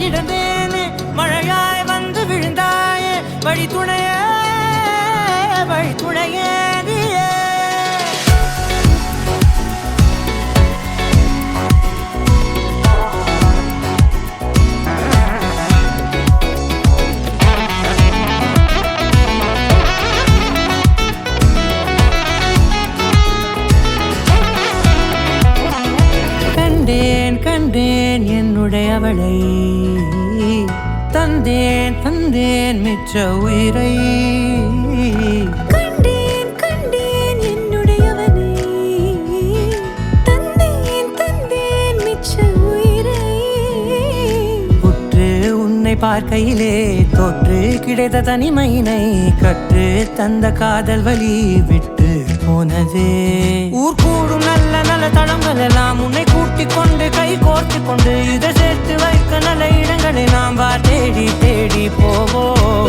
கிடந்தேனே மழையாய் வந்து விழுந்தாயே வழி துணையே நீயே கண்டேன் என்னுடையவளை தந்தேன் மிச்ச உயிரை கண்டேன் என்னுடையவனை தந்தேன் மிச்ச உயிரை உற்று உன்னை பார்க்கையிலே தொற்று கிடைத்த தனிமையினை கற்று தந்த காதல் வழி விட்டு போனதே ஊர் கூடும் நல்ல நல்ல தளங்கள் எல்லாம் உன்னை கூட்டிக் கொண்டு கை கோர்த்து கொண்டு இதை சேர்த்து வைக்க நல்ல இடங்களை நாம் தேடி தேடி போவோம்.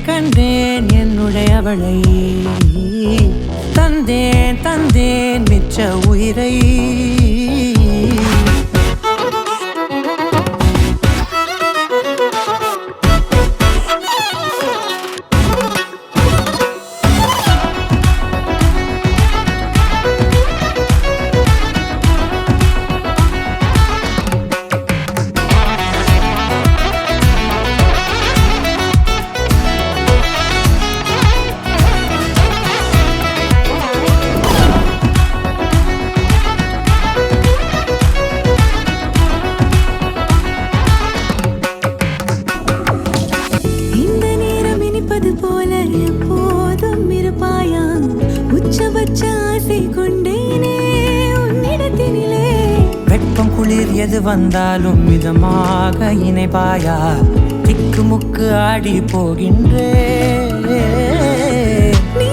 கண்டேன் என்னுடையவளை தந்தேன் மிச்ச உயிரை வெப்பம் குளிர் எது வந்தாலும் மிதமாக இணைப்பாயா திக்கு முக்கு ஆடி போகின்றே Ni